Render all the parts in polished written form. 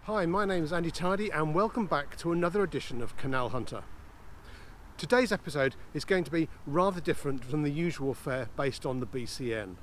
Hi, my name is Andy Tidy and welcome back to another edition of Canal Hunter. Today's episode is going to be rather different from the usual fare based on the BCN.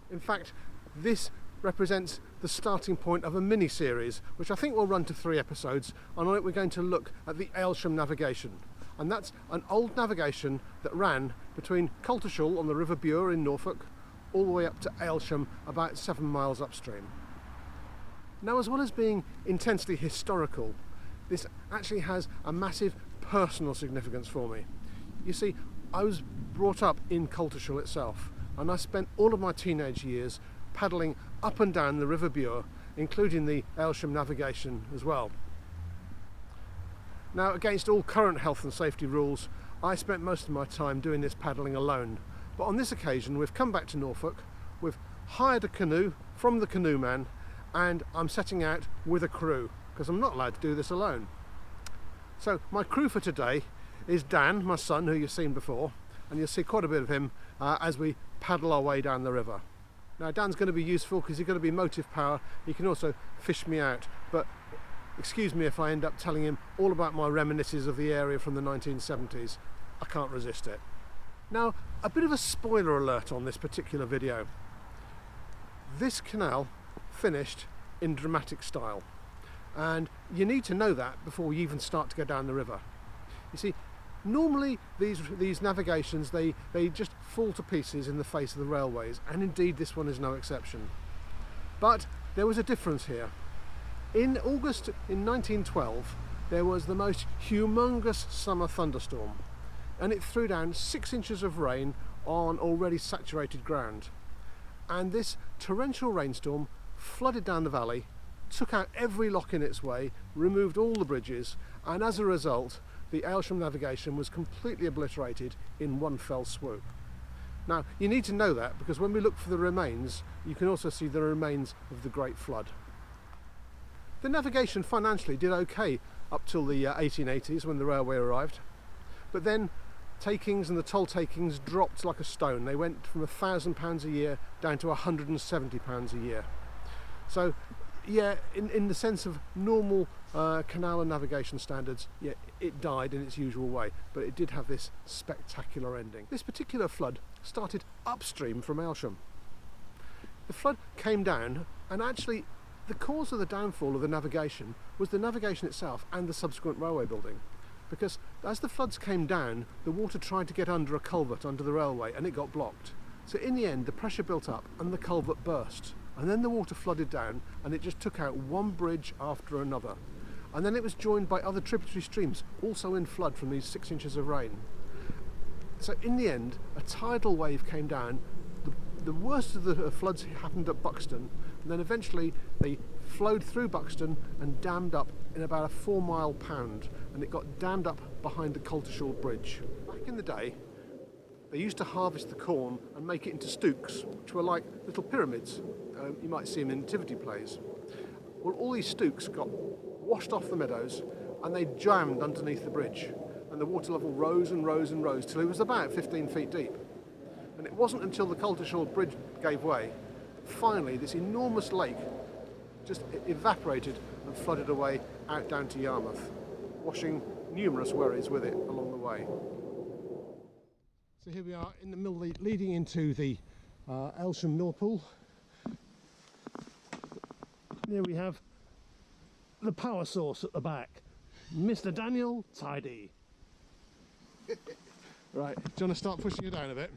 In fact, this represents the starting point of a mini-series which I think will run to 3 episodes, and on it we're going to look at the Aylsham Navigation. And that's an old navigation that ran between Coltishall on the River Bure in Norfolk all the way up to Aylsham about 7 miles upstream. Now, as well as being intensely historical, this actually has a massive personal significance for me. You see, I was brought up in Coltishall itself, and I spent all of my teenage years paddling up and down the River Bure, including the Aylsham Navigation as well. Now, against all current health and safety rules, I spent most of my time doing this paddling alone. But on this occasion, we've come back to Norfolk, we've hired a canoe from the canoe man, and I'm setting out with a crew because I'm not allowed to do this alone. So my crew for today is Dan, my son, who you've seen before, and you'll see quite a bit of him as we paddle our way down the river. Now, Dan's going to be useful because he's going to be motive power. He can also fish me out, but excuse me if I end up telling him all about my reminiscences of the area from the 1970s. I can't resist it. Now, a bit of a spoiler alert on this particular video. This canal finished in dramatic style, and you need to know that before you even start to go down the river. You see, normally these navigations they just fall to pieces in the face of the railways, and indeed this one is no exception. But there was a difference here. In August in 1912 there was the most humongous summer thunderstorm, and it threw down 6 inches of rain on already saturated ground, and this torrential rainstorm flooded down the valley, took out every lock in its way, removed all the bridges, and as a result the Aylsham Navigation was completely obliterated in one fell swoop. Now, you need to know that because when we look for the remains, you can also see the remains of the Great Flood. The navigation financially did okay up till the 1880s when the railway arrived, but then takings and the toll takings dropped like a stone. They went from £1,000 a year down to £170 a year. So yeah, in the sense of normal canal and navigation standards, yeah, it died in its usual way, but it did have this spectacular ending. This particular flood started upstream from Aylsham. The flood came down, and actually the cause of the downfall of the navigation was the navigation itself and the subsequent railway building, because as the floods came down, the water tried to get under a culvert under the railway and it got blocked. So in the end the pressure built up and the culvert burst. And then the water flooded down and it just took out one bridge after another. And then it was joined by other tributary streams, also in flood from these 6 inches of rain. So in the end, a tidal wave came down. The worst of the floods happened at Buxton, and then eventually they flowed through Buxton and dammed up in about a 4-mile pound, and it got dammed up behind the Coltishall Bridge. Back in the day, they used to harvest the corn and make it into stooks, which were like little pyramids. You might see them in nativity plays. Well, all these stooks got washed off the meadows and they jammed underneath the bridge, and the water level rose and rose and rose till it was about 15 feet deep. And it wasn't until the Coltishall Bridge gave way that finally this enormous lake just evaporated and flooded away out down to Yarmouth, washing numerous wherries with it along the way. So here we are in the mill leading into the Aylsham Mill pool. Here we have the power source at the back, Mr. Daniel Tidy. Right, do you want to start pushing it down a bit?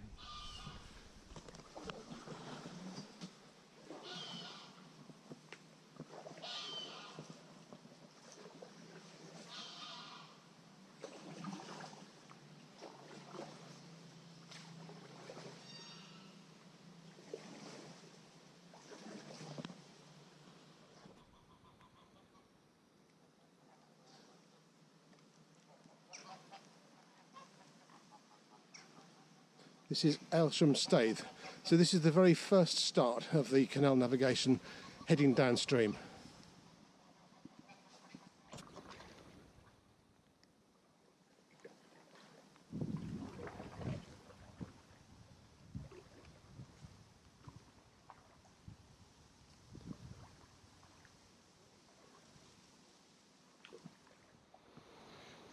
This is Aylsham Staithe, so this is the very first start of the canal navigation heading downstream.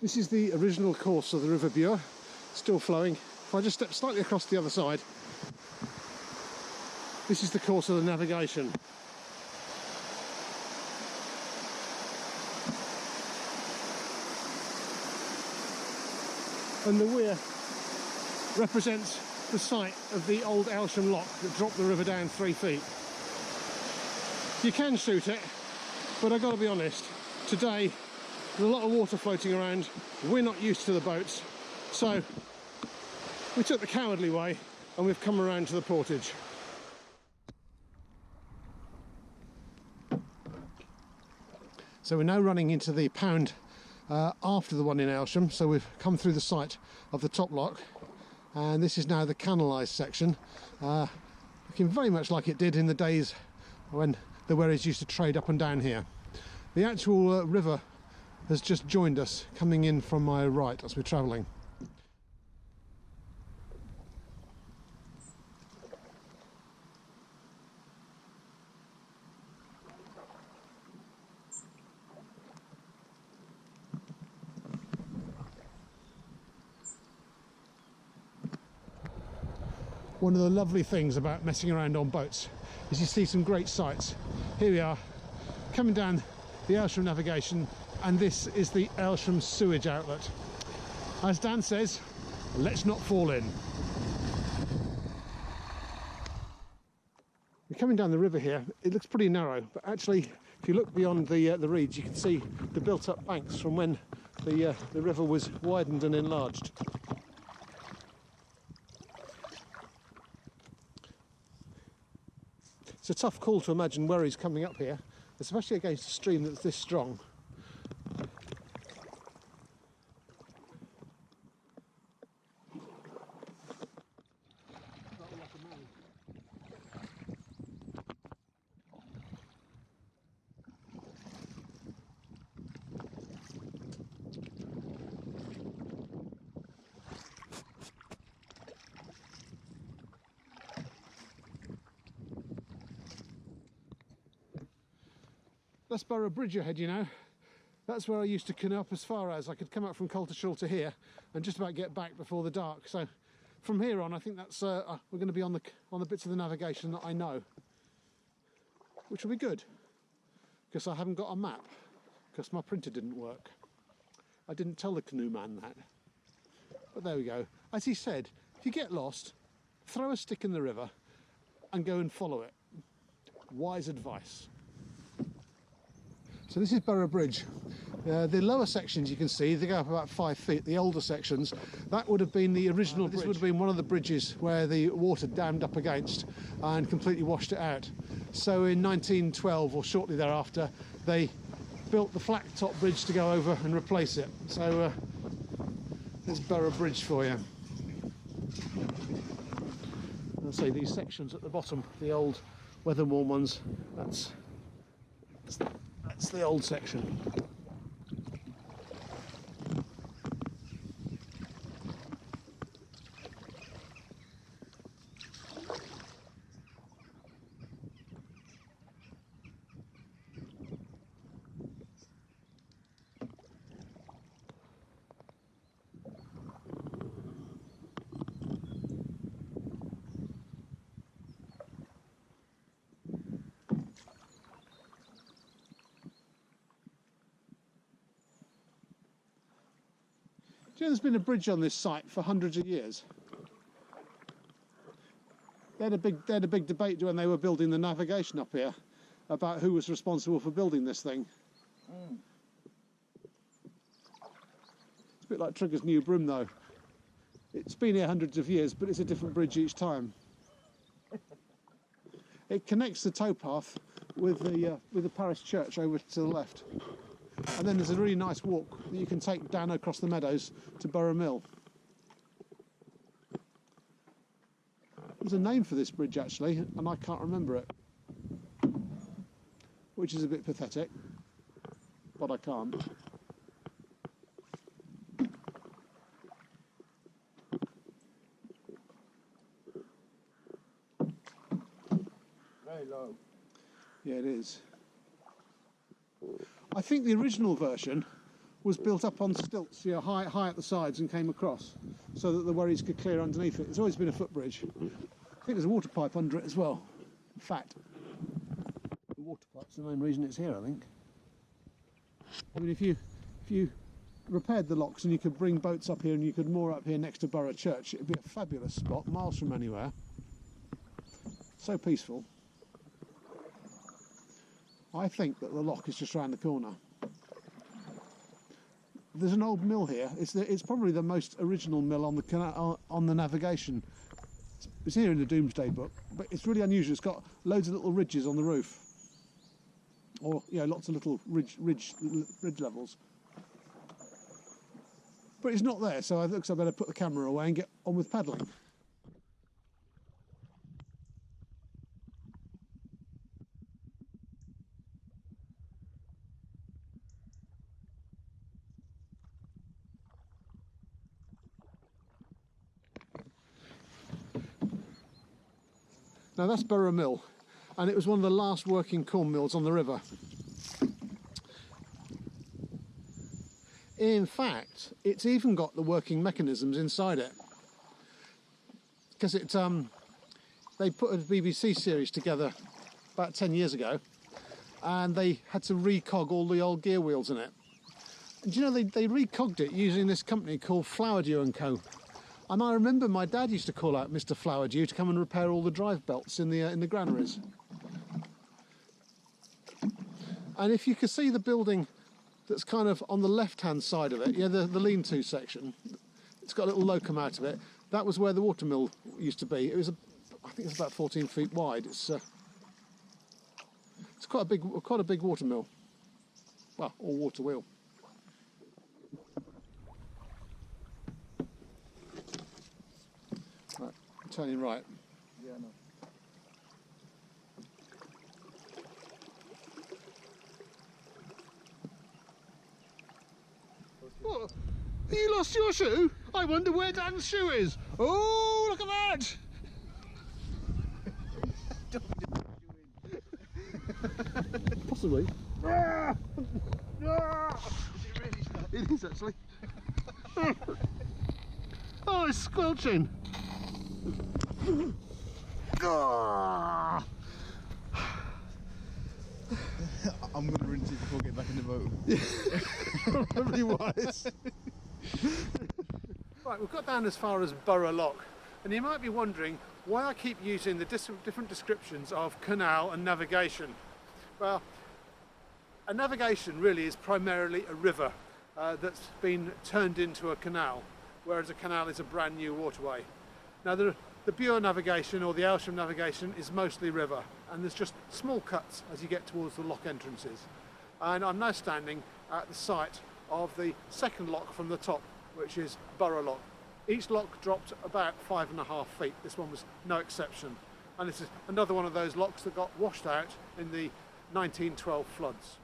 This is the original course of the River Bure, still flowing. If I just step slightly across the other side, this is the course of the navigation. And the weir represents the site of the old Aylsham Lock that dropped the river down 3 feet. You can shoot it, but I've got to be honest, today there's a lot of water floating around. We're not used to the boats, so we took the cowardly way and we've come around to the portage. So we're now running into the pound after the one in Aylsham, so we've come through the site of the top lock, and this is now the canalised section, looking very much like it did in the days when the wherries used to trade up and down here. The actual river has just joined us, coming in from my right as we're travelling. One of the lovely things about messing around on boats is you see some great sights. Here we are, coming down the Aylsham Navigation, and this is the Aylsham sewage outlet. As Dan says, let's not fall in. We're coming down the river here. It looks pretty narrow, but actually, if you look beyond the reeds, you can see the built-up banks from when the river was widened and enlarged. It's a tough call to imagine wherries coming up here, especially against a stream that's this strong. That's Bure Bridge ahead, you know. That's where I used to canoe up as far as I could come up from Coltishall to here and just about get back before the dark. So from here on, I think that's we're going to be on the bits of the navigation that I know, which will be good because I haven't got a map because my printer didn't work. I didn't tell the canoe man that, but there we go. As he said, if you get lost, throw a stick in the river and go and follow it. Wise advice. So this is Bure Bridge. The lower sections you can see, they go up about 5 feet. The older sections, that would have been the original bridge. This would have been one of the bridges where the water dammed up against and completely washed it out. So in 1912 or shortly thereafter, they built the flat top bridge to go over and replace it. So there's Bure Bridge for you. I'll say these sections at the bottom, the old weather-worn ones, that's the old section. Do you know there's been a bridge on this site for hundreds of years? They had a big debate when they were building the navigation up here about who was responsible for building this thing. Mm. It's a bit like Trigger's new broom though. It's been here hundreds of years, but it's a different bridge each time. It connects the towpath with the parish church over to the left. And then there's a really nice walk that you can take down across the meadows to Burgh Mill. There's a name for this bridge actually, and I can't remember it, which is a bit pathetic, but I can't. Very low. Yeah, it is. I think the original version was built up on stilts, you know, high at the sides and came across, so that the wherries could clear underneath it. It's always been a footbridge. I think there's a water pipe under it as well. In fact, the water pipe's the main reason it's here, I think. I mean, if you repaired the locks and you could bring boats up here and you could moor up here next to Borough Church, it'd be a fabulous spot, miles from anywhere. So peaceful. I think that the lock is just round the corner. There's an old mill here. It's probably the most original mill on the canal, on the navigation. It's here in the Doomsday Book, but it's really unusual. It's got loads of little ridges on the roof, or lots of little ridge levels. But it's not there, so I think I better put the camera away and get on with paddling. Now that's Burgh Mill, and it was one of the last working corn mills on the river. In fact, it's even got the working mechanisms inside it, because they put a BBC series together about 10 years ago, and they had to recog all the old gear wheels in it. And do you know, they recogged it using this company called Flowerdew & Co. And I remember my dad used to call out Mr. Flowerdew to come and repair all the drive belts in the Granaries. And if you could see the building that's kind of on the left-hand side of it, the lean-to section, it's got a little locum out of it. That was where the water mill used to be. I think it's about 14 feet wide. It's quite a big water mill. Well, or water wheel. Right, turning right. Yeah, no. What? You lost your shoe? I wonder where Dan's shoe is. Oh, look at that! Possibly. It is actually. Oh, it's squelching. I'm going to rinse it before I get back in the boat. Probably wise. Right, we've got down as far as Bure Lock, and you might be wondering why I keep using the different descriptions of canal and navigation. Well, a navigation really is primarily a river that's been turned into a canal, whereas a canal is a brand new waterway. Now the Bure navigation, or the Aylsham navigation, is mostly river, and there's just small cuts as you get towards the lock entrances. And I'm now standing at the site of the second lock from the top, which is Bure Lock. Each lock dropped about 5.5 feet. This one was no exception. And this is another one of those locks that got washed out in the 1912 floods.